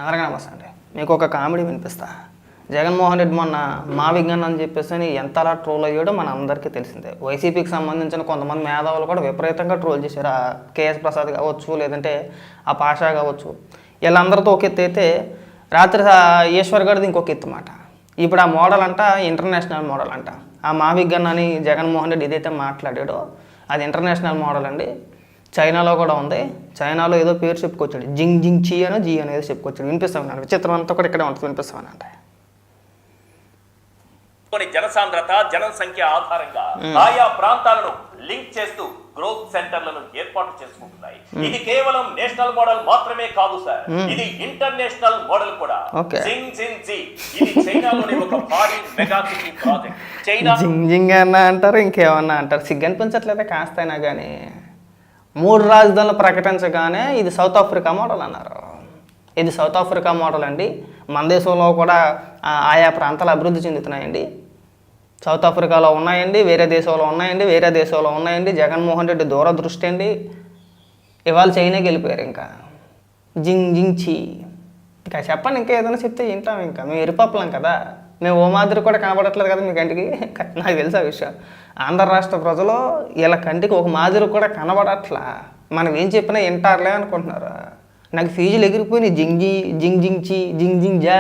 అందరికీ నమస్తే అండి. మీకు ఒక కామెడీ వినిపిస్తా. జగన్మోహన్ రెడ్డి మొన్న మా విజ్ఞానం అని చెప్పేసి ఎంతలా ట్రోల్ అయ్యాడో మన అందరికీ తెలిసిందే. వైసీపీకి సంబంధించిన కొంతమంది మేధావులు కూడా విపరీతంగా ట్రోల్ చేశారు. ఆ కేఎస్ ప్రసాద్ కావచ్చు, లేదంటే ఆ పాషా కావచ్చు, వీళ్ళందరితో ఒక ఎత్తు అయితే రాత్రి ఈశ్వర్ గారిది ఇంకొక ఎత్తు మాట. ఇప్పుడు ఆ మోడల్ అంట ఇంటర్నేషనల్ మోడల్ అంట. ఆ మా విజ్ఞానం అని జగన్మోహన్ రెడ్డి ఏదైతే మాట్లాడాడో అది ఇంటర్నేషనల్ మోడల్ అండి. చైనాలో కూడా ఉంది. చైనాలో ఏదో పేరు చెప్పుకొచ్చాడు, జింగ్ జింగ్ చీ అనో జీ అనేది చెప్పుకొచ్చాడు. వినిపిస్తామన్నాడు. విచిత్రం అంతా కూడా ఇక్కడే ఉంటుంది. వినిపిస్తామనంటే జనసాంద్రత జనసంఖ్య ఆధారంగా ఆయా ప్రాంతాలను లింక్ చేస్తూ గ్రోత్ సెంటర్లను ఏర్పాటు చేసుకుంటున్నాయి. ఇది కేవలం నేషనల్ మోడల్ మాత్రమే కాదు సార్, ఇది ఇంటర్నేషనల్ మోడల్ కూడా. జింగ్ జింగ్ జీ ఇది చైనాలోని ఒక భారీ మెగా సిటీ ప్రాజెక్ట్. చైనా జింగ్ జింగ్ అన్నా అంటారు, ఇంకేమన్నా అంటారు. సిగ్గు అనిపించట్లేదా కాస్తైనా కానీ? 3 రాజధానులు ప్రకటించగానే ఇది సౌత్ ఆఫ్రికా మోడల్ అన్నారు. ఇది సౌత్ ఆఫ్రికా మోడల్ అండి. మన దేశంలో కూడా ఆయా ప్రాంతాలు అభివృద్ధి చెందుతున్నాయండి. సౌత్ ఆఫ్రికాలో ఉన్నాయండి, వేరే దేశంలో ఉన్నాయండి, వేరే దేశంలో ఉన్నాయండి. జగన్మోహన్ రెడ్డి దూరదృష్టి అండి. ఇవాళ చైనాకి వెళ్ళిపోయారు. ఇంకా జింగ్ జింగ్ చీ. ఇంకా చెప్పండి, ఇంకా ఏదైనా చెప్తే వింటాం. ఇంకా మేము ఎరిపప్పలం కదా, మేము ఓ మాదిరి కూడా కనబడట్లేదు కదా మీ కంటికి. నాకు తెలుసా విషయం. ఆంధ్ర రాష్ట్ర ప్రజలు వీళ్ళ కంటికి ఒక మాదిరి కూడా కనబడట్లా. మనం ఏం చెప్పినా వింటారులే అనుకుంటున్నారు. నాకు ఫీజులు ఎగిరిపోయినాయి. జింగ్ జింగ్ జింగ్ చీ, జింగ్ జింగ్ జా.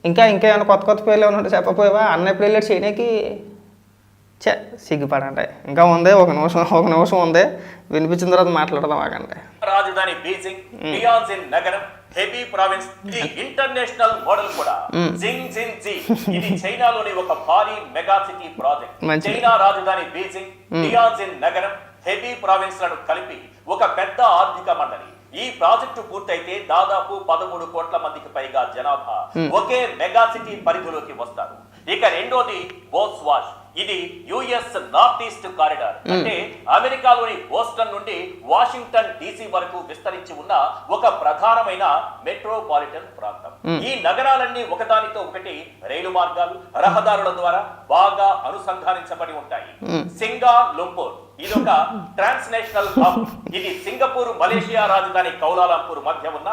ఇంకా ఏమైనా కొత్త పేర్లు ఏమైనా ఉంటే చెప్పపోయావా? అన్న ఎప్పుడు వెళ్ళాడు చైనాకి? సిగ్గుపడండి. ఇంకా ఉంది, ఒక నిమిషం ఉంది. వినిపించిన తర్వాత మాట్లాడదాం. ఆగండి. రాజధాని బీజింగ్, టియాన్జిన్ నగరం, హెబీ ప్రావిన్స్, ఈ ఇంటర్నేషనల్ మోడల్ కూడా. జింగ్ జింగ్ జీ ఇది చైనాలోని ఒక భారీ మెగా సిటీ ప్రాజెక్ట్. చైనా రాజధాని బీజింగ్, టియాన్జిన్ నగరం, హెబీ ప్రావిన్స్ లను కలిపి ఒక పెద్ద ఆర్థిక మండలి. ఈ ప్రాజెక్టు పూర్తయితే దాదాపు 13 కోట్ల మందికి పైగా జనాభా ఒకే మెగా సిటీ పరిధిలోకి వస్తారు. ఇక రెండోది బోస్వాష్. ఇది యుఎస్ నార్త్ ఈస్ట్ కారిడార్. అంటే అమెరికాలోని బోస్టన్ నుండి వాషింగ్టన్ డీసీ వరకు విస్తరించి ఉన్న ఒక ప్రధానమైన మెట్రోపాలిటన్ ప్రాంతం. ఈ నగరాలన్నీ ఒకదానితో ఒకటి రైలు మార్గాలు, రహదారుల ద్వారా బాగా అనుసంధానించబడి ఉంటాయి. సింగాలుంపూర్ ఇదొక ట్రాన్స్నేషనల్ హబ్. ఇది సింగపూర్, మలేషియా రాజధాని కౌలాలంపూర్ మధ్య ఉన్న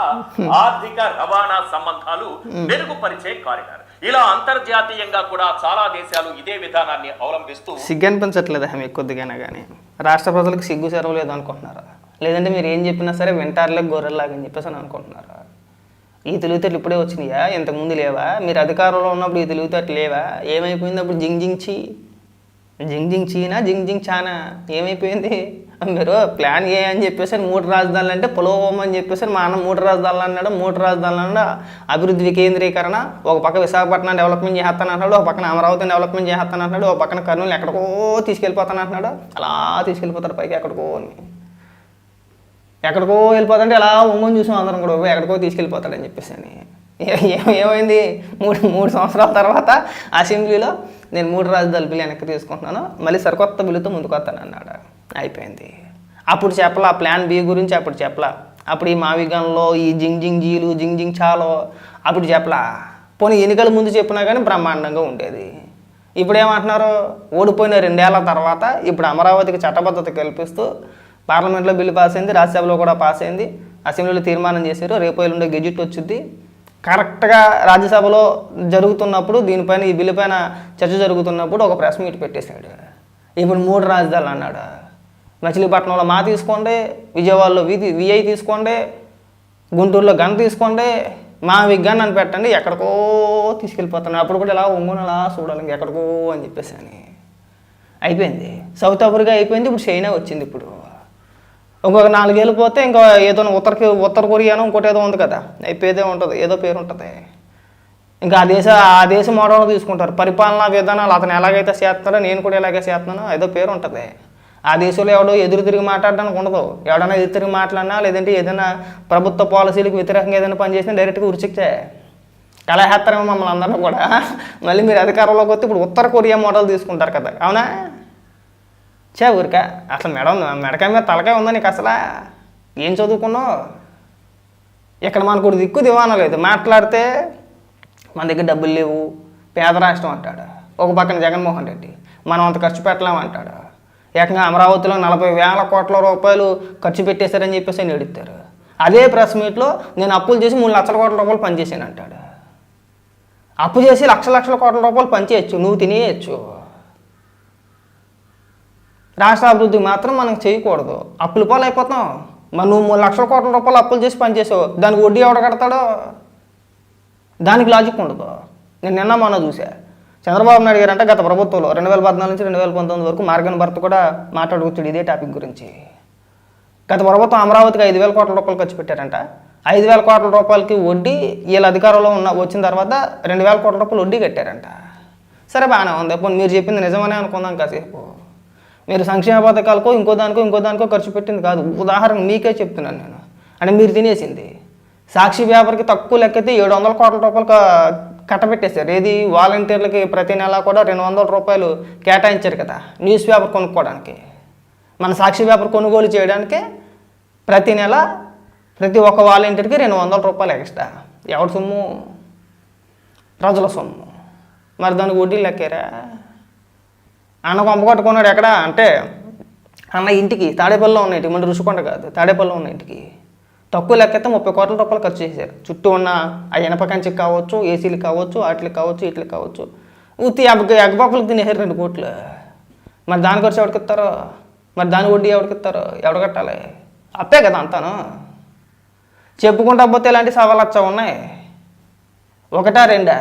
ఆర్థిక రవాణా సంబంధాలు మెరుగుపరిచే కారిడార్. ఇలా అంతర్జాతీయంగా కూడా చాలా దేశాలు ఇదే విధానాన్ని అవలంబిస్తూ. సిగ్గు అనిపించట్లేదా మీకు కొద్దిగానే? కానీ రాష్ట్ర ప్రజలకు సిగ్గు సెరవు లేదు అనుకుంటున్నారా? లేదంటే మీరు ఏం చెప్పినా సరే వింటారులే గొర్రెల్లాగా అని చెప్పేసి అని అనుకుంటున్నారా? ఈ తెలివితేటలు ఇప్పుడే వచ్చినాయా? ఇంతకుముందు లేవా? మీరు అధికారంలో ఉన్నప్పుడు ఈ తెలివితేటలు లేవా? ఏమైపోయింది అప్పుడు? జింగ్ జింగ్ చీ, జింగ్ జింగ్ చీనా, జింగ్ జింగ్ చానా ఏమైపోయింది? మీరు ప్లాన్ ఏ అని చెప్పేసి 3 రాజధానులు అంటే పొలవం అని చెప్పేసి మా అన్న 3 రాజధానులు అన్నాడు. 3 రాజధానులు అన్నాడు. అభివృద్ధి వికేంద్రీకరణ. ఒక పక్క విశాఖపట్నం డెవలప్మెంట్ చేస్తాను అంటున్నాడు, ఒక పక్కన అమరావతిని డెవలప్మెంట్ చేస్తాను అంటున్నాడు, ఒక పక్కన కర్నూలు ఎక్కడికో తీసుకెళ్ళిపోతాను అంటున్నాడు. అలా తీసుకెళ్ళిపోతాడు పైకి ఎక్కడికో వెళ్ళిపోతాంటే అలా ఒంగోని చూసాం అందరం కూడా, ఎక్కడికో తీసుకెళ్ళిపోతాడని చెప్పేసి అని. ఏమైంది? 3 సంవత్సరాల తర్వాత అసెంబ్లీలో నేను 3 రాజధానుల బిల్లు వెనక్కి తీసుకుంటున్నాను, మళ్ళీ సరికొత్త బిల్లుతో ముందుకు వస్తాను అన్నాడు. అయిపోయింది. అప్పుడు చెప్పలా ప్లాన్ బి గురించి. అప్పుడు చెప్పలా. అప్పుడు ఈ మావిగంలో ఈ జింగ్ జింగ్ జీలు, జింగ్ జింగ్ చాలో అప్పుడు చెప్పలా. పోనీ ఎన్నికల ముందు చెప్పినా కానీ బ్రహ్మాండంగా ఉండేది. ఇప్పుడు ఏమంటున్నారు? ఓడిపోయిన 2 ఏళ్ల తర్వాత ఇప్పుడు అమరావతికి చట్టబద్ధత కల్పిస్తూ పార్లమెంట్లో బిల్లు పాస్ అయింది, రాజ్యసభలో కూడా పాస్ అయింది, అసెంబ్లీలో తీర్మానం చేశారు. రేపు ఎల్లుండే గెజిట్ వచ్చింది. కరెక్ట్గా రాజ్యసభలో జరుగుతున్నప్పుడు, దీనిపైన ఈ బిల్లు పైన చర్చ జరుగుతున్నప్పుడు ఒక ప్రెస్ మీట్ పెట్టేశాడు. ఇప్పుడు 3 రాజధానులు అన్నాడు. మచిలీపట్నంలో మా తీసుకోండి, విజయవాడలో విఐ తీసుకోండి, గుంటూరులో గన్ తీసుకోండి, మా విజ్ఞాన్ అని పెట్టండి, ఎక్కడికో తీసుకెళ్ళిపోతున్నాడు. అప్పుడు కూడా ఇలా ఒంగోని అలా చూడాలి, ఇంకెక్కడికో అని చెప్పేసి అని. అయిపోయింది. సౌత్ ఆఫ్రికా అయిపోయింది. ఇప్పుడు చైనా వచ్చింది. ఇప్పుడు ఇంకొక 4 ఏళ్ళు పోతే ఇంకా ఏదో ఉత్తర కొరియానో ఇంకోటి ఏదో ఉంది కదా, అయిపోయేదే ఉంటుంది, ఏదో పేరు ఉంటుంది. ఇంకా ఆ దేశ మోడల్ తీసుకుంటారు. పరిపాలనా విధానాలు అతను ఎలాగైతే చేస్తున్నాడో నేను కూడా ఎలాగే చేస్తున్నానో ఏదో పేరు ఉంటుంది. ఆ దేశంలో ఎవడో ఎదురు తిరిగి మాట్లాడడానికి ఉండదు. ఎవడైనా ఎదురు తిరిగి మాట్లాడినా, లేదంటే ఏదైనా ప్రభుత్వ పాలసీలకు వ్యతిరేకంగా ఏదైనా పని చేసినా డైరెక్ట్గా ఉరిచిక్తే కలహేత్తరేమో మమ్మల్ని అందరినీ కూడా. మళ్ళీ మీరు అధికారంలోకి వస్తే ఇప్పుడు ఉత్తర కొరియా మోడల్ తీసుకుంటారు కదా, అవునా? ఊరికా అసలు మెడకాయ మీద తలకాయ ఉందా నీకు? అసలు ఏం చదువుకున్నావు? ఇక్కడ మనకు దిక్కు దివానా లేదు. మాట్లాడితే మన దగ్గర డబ్బులు లేవు, పేద రాష్ట్రం అంటాడు. ఒక పక్కన జగన్మోహన్ రెడ్డి మనం అంత ఖర్చు పెట్టలేమంటాడు. ఏకంగా అమరావతిలో 40,000 కోట్ల రూపాయలు ఖర్చు పెట్టేశారని చెప్పేసి అని ఎడుతారు. అదే ప్రెస్ మీట్లో నేను అప్పులు చేసి 3 లక్షల కోట్ల రూపాయలు పనిచేసాను అంటాడు. అప్పు చేసి లక్షల కోట్ల రూపాయలు పనిచేయచ్చు, నువ్వు తినేయచ్చు. రాష్ట్ర అభివృద్ధికి మాత్రం మనం చేయకూడదు, అప్పుల పాలు అయిపోతాం. మరి నువ్వు 3 లక్షల కోట్ల రూపాయలు అప్పులు చేసి పనిచేసావు, దానికి వడ్డీ ఎవడ కడతాడో? దానికి లాజిక్ ఉండదు. నేను నిన్న మొన్న చూసా, చంద్రబాబు నాయుడు గారు అంటే గత ప్రభుత్వంలో 2014 నుంచి 2019 వరకు మార్గన్ భర్త కూడా మాట్లాడుకొచ్చాడు ఇదే టాపిక్ గురించి. గత ప్రభుత్వం అమరావతికి 5,000 కోట్ల రూపాయలు ఖర్చు పెట్టారంట. 5,000 కోట్ల రూపాయలకి వడ్డీ వీళ్ళ అధికారంలో వచ్చిన తర్వాత 2,000 కోట్ల రూపాయలు వడ్డీ కట్టారంట. సరే బాగానే ఉంది, పోనీ మీరు చెప్పింది నిజమనే అనుకుందాం కాసేపు. మీరు సంక్షేమ పథకాలకో ఇంకో దానికో ఖర్చు పెట్టింది కాదు, ఉదాహరణ మీకే చెప్తున్నాను నేను. అంటే మీరు తినేసింది సాక్షి పేపర్కి తక్కువ లెక్కైతే 700 కోట్ల రూపాయలు కట్టబెట్టేశారు. ఏది వాలంటీర్లకి ప్రతి నెల కూడా 200 రూపాయలు కేటాయించారు కదా న్యూస్ పేపర్ కొనుక్కోవడానికి. మన సాక్షి పేపర్ కొనుగోలు చేయడానికే ప్రతి నెల ప్రతి ఒక్క వాలంటీర్కి 200 రూపాయలు ఎక్స్ట్రా. ఎవరి సొమ్ము? ప్రజల సొమ్ము. మరి దానికి వడ్డీ లెక్కారా? అన్న కొంప కట్టుకున్నాడు ఎక్కడ అంటే అన్న ఇంటికి తాడేపల్లిలో ఉన్న ఇంటికి, మన రుషికొండ కాదు తాడేపల్లిలో ఉన్న ఇంటికి తక్కువ లెక్కైతే 30 కోట్ల రూపాయలు ఖర్చు చేశారు. చుట్టూ ఉన్న ఆ ఇనప కంచికి కావచ్చు, ఏసీలు కావచ్చు, వాటికి కావచ్చు, వీటికి కావచ్చు. ఉత్తి ఎగ్గబాకులకు తినేసారు 2 కోట్లు. మరి దాని ఖర్చు ఎవరికి ఇస్తారో? మరి దాని వడ్డీ ఎవరికి ఇస్తారో? ఎవడు కట్టాలి? అప్పే కదా అంతాను. చెప్పుకుంటా పోతే ఇలాంటి 1,000,000 ఉన్నాయి. 1, 2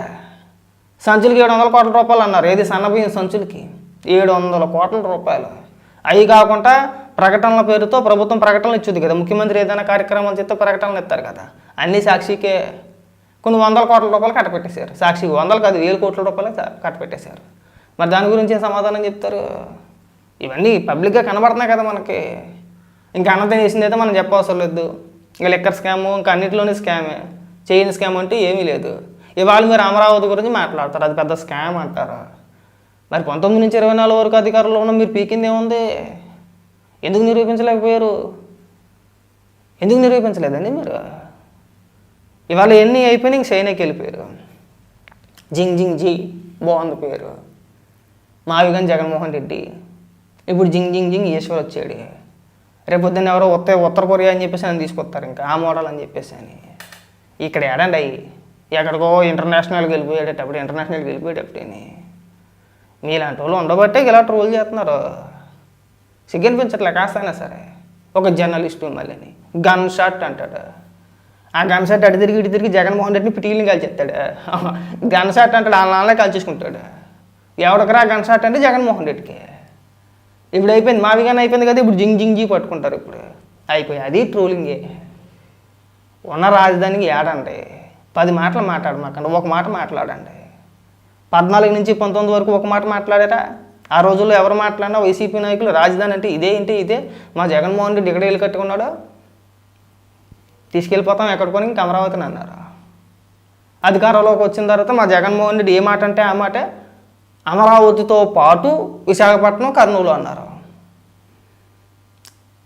సంచులకి 700 కోట్ల రూపాయలు అన్నారు. ఏది సన్నబియ్యం సంచులకి 700 కోట్ల రూపాయలు. అవి కాకుండా ప్రకటనల పేరుతో ప్రభుత్వం ప్రకటనలు ఇచ్చుద్ది కదా, ముఖ్యమంత్రి ఏదైనా కార్యక్రమాలు చేస్తే ప్రకటనలు ఇస్తారు కదా, అన్నీ సాక్షికే కొన్ని 100 కోట్ల రూపాయలు కట్టపెట్టేశారు. సాక్షికి 100 కాదు 1,000 కోట్ల రూపాయలు కట్టపెట్టేశారు. మరి దాని గురించి ఏం సమాధానం చెప్తారు? ఇవన్నీ పబ్లిక్గా కనబడుతున్నాయి కదా మనకి. ఇంకా అన్నం తినేసింది అయితే మనం చెప్పవసరం లేదు. ఇంకా లిక్కర్ స్కాము, ఇంకా అన్నింటిలోనే స్కామే. చేయని స్కామ్ అంటే ఏమీ లేదు. ఇవాళ మీరు అమరావతి గురించి మాట్లాడతారు, అది పెద్ద స్కామ్ అంటారు. మరి 19 నుంచి 24 వరకు అధికారంలో ఉన్న మీరు పీకింది ఏముంది? ఎందుకు నిరూపించలేకపోయారు? ఎందుకు నిరూపించలేదండి మీరు? ఇవాళ ఎన్ని అయిపోయినాయి, ఇంక చైనాకి వెళ్ళిపోయారు. జింగ్ జింగ్ జీ బాగుంది పేరు. మావిగన్ జగన్మోహన్ రెడ్డి. ఇప్పుడు జింగ్ జింగ్ జింగ్ ఈశ్వర్ వచ్చాడు. రేపొద్దున్న ఎవరో ఉత్తర కొరియా అని చెప్పేసి అని తీసుకొస్తారు, ఇంకా ఆ మోడల్ అని చెప్పేసి అని. ఇక్కడ ఏడండి అయ్యి ఎక్కడికో ఇంటర్నేషనల్కి వెళ్ళిపోయేటప్పుడు మీలాంటి వాళ్ళు ఉండబట్టే ఇలా ట్రోల్ చేస్తున్నారు. సిగ్గనిపించట్లే కాస్తైనా సరే. ఒక జర్నలిస్టు మళ్ళీ గన్ షాట్ అంటాడు. ఆ గన్ షాట్ అటు తిరిగి ఇటు తిరిగి జగన్మోహన్ రెడ్డిని పిటీలని కాల్చేస్తాడు. గన్ షాట్ అంటాడు, వాళ్ళ నాన్నలే కాల్చేసుకుంటాడు. ఎవడికరా గన్ షాట్ అంటే జగన్మోహన్ రెడ్డికి. ఇప్పుడు అయిపోయింది, మావిగానే అయిపోయింది కదా, ఇప్పుడు జింగ్ జింగ్ జీ పట్టుకుంటారు. ఇప్పుడు అయిపోయి అది ట్రోలింగే. ఉన్న రాజధానికి ఏడండి 10 మాటలు మాట్లాడమాకండి, ఒక మాట మాట్లాడండి. 14 నుంచి 19 వరకు ఒక మాట మాట్లాడారా? ఆ రోజుల్లో ఎవరు మాట్లాడినా వైసీపీ నాయకులు రాజధాని అంటే ఇదే మా జగన్మోహన్ రెడ్డి ఇక్కడ ఇల్లు కట్టుకున్నాడు, తీసుకెళ్ళిపోతాం ఎక్కడికొని ఇంక అమరావతిని అన్నారు. అధికారంలోకి వచ్చిన తర్వాత మా జగన్మోహన్ రెడ్డి ఏ మాట అంటే ఆ మాటే, అమరావతితో పాటు విశాఖపట్నం, కర్నూలు అన్నారు.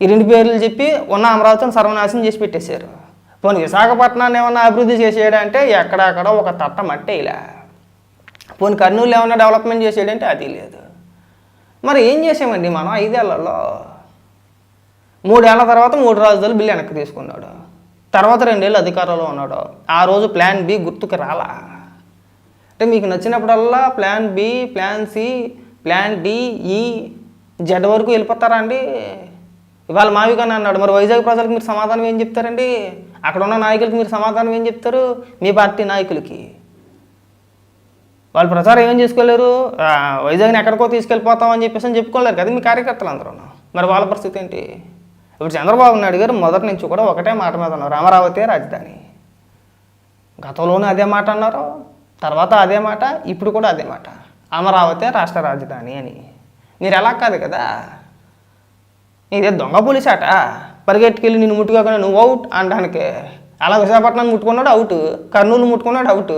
ఈ 2 పేర్లు చెప్పి ఉన్న అమరావతిని సర్వనాశనం చేసి పెట్టేశారు. పోనీ విశాఖపట్నాన్ని ఏమన్నా అభివృద్ధి చేసేయడంటే ఎక్కడక్కడ ఒక తట్ట మట్టే ఇలా. పోనీ కర్నూలు ఏమన్నా డెవలప్మెంట్ చేసేయడంటే అది లేదు. మరి ఏం చేసామండి మనం 5 ఏళ్లలో? 3 ఏళ్ల తర్వాత 3 రాజధానులు బిల్లు వెనక్కి తీసుకున్నాడు. తర్వాత 2 ఏళ్ళు అధికారంలో ఉన్నాడు. ఆ రోజు ప్లాన్ బి గుర్తుకు రాలా? అంటే మీకు నచ్చినప్పుడల్లా plan B, plan C, plan D, E, Z వరకు వెళ్ళిపోతారా అండి? ఇవాళ మావిగానే అన్నాడు, మరి వైజాగ్ ప్రజలకు మీరు సమాధానం ఏం చెప్తారండి? అక్కడ ఉన్న నాయకులకి మీరు సమాధానం ఏం చెప్తారు? మీ పార్టీ నాయకులకి వాళ్ళు ప్రచారం ఏం చేసుకోలేరు, వైజాగ్ని ఎక్కడికో తీసుకెళ్ళిపోతామని చెప్పేసి చెప్పుకోలేరు కదా మీ కార్యకర్తలు అందరూ. మరి వాళ్ళ పరిస్థితి ఏంటి? ఇప్పుడు చంద్రబాబు నాయుడు గారు మొదటి నుంచి కూడా ఒకటే మాట మీద ఉన్నారు, అమరావతి రాజధాని. గతంలోనూ అదే మాట అన్నారు, తర్వాత అదే మాట, ఇప్పుడు కూడా అదే మాట, అమరావతి రాష్ట్ర రాజధాని అని. మీరు ఎలా కాదు కదా, ఇదే దొంగ పోలీస్ ఆట. పరిగెట్టుకెళ్ళి నిన్ను ముట్టుకోకుండా నువ్వు అవుట్ అనడానికి. అలా విశాఖపట్నాన్ని ముట్టుకున్నాడు అవుట్, కర్నూలు ముట్టుకున్నాడు అవుట్,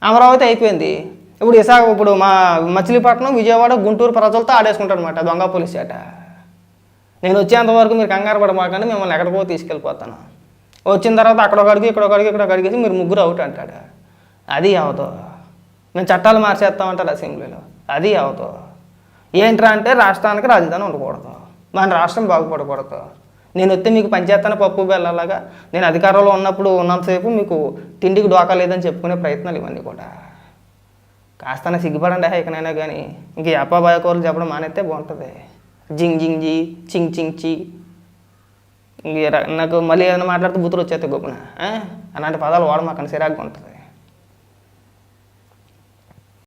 అమరావతి అయిపోయింది. ఇప్పుడు మా మచిలీపట్నం, విజయవాడ, గుంటూరు ప్రజలతో ఆడేసుకుంటాడు అనమాట దొంగ పోలీస్ ఆట. నేను వచ్చేంతవరకు మీరు కంగారు పడమాకండి, మిమ్మల్ని ఎక్కడికో తీసుకెళ్ళిపోతాను. వచ్చిన తర్వాత అక్కడొక అడుగు ఇక్కడ అడిగేసి మీరు 3 అవుట్ అంటాడు. అది అవదు. మేము చట్టాలు మార్చేస్తామంటారు అసెంబ్లీలో, అది అవదు. ఏంట్రా అంటే రాష్ట్రానికి రాజధాని ఉండకూడదు, మన రాష్ట్రం బాగుపడకూడదు. నేను వస్తే మీకు పనిచేస్తాను పప్పు బెల్లలాగా, నేను అధికారంలో ఉన్నప్పుడు ఉన్నంతసేపు మీకు తిండికి డోకా లేదని చెప్పుకునే ప్రయత్నాలు ఇవన్నీ కూడా. కాస్త సిగ్గుపడండి ఇకనైనా కానీ. ఇంక అప్ప బాయకూరలు చెప్పడం మానేస్తే బాగుంటుంది. జింగ్ జింగ్ జీ, చింగ్ చింగ్ చీ, ఇంక నాకు మళ్ళీ ఏమైనా మాట్లాడితే బుతులు వచ్చేస్తాయి గొప్పన. అలాంటి పదాలు వాడమాకండి, సిరాగ్గా ఉంటుంది.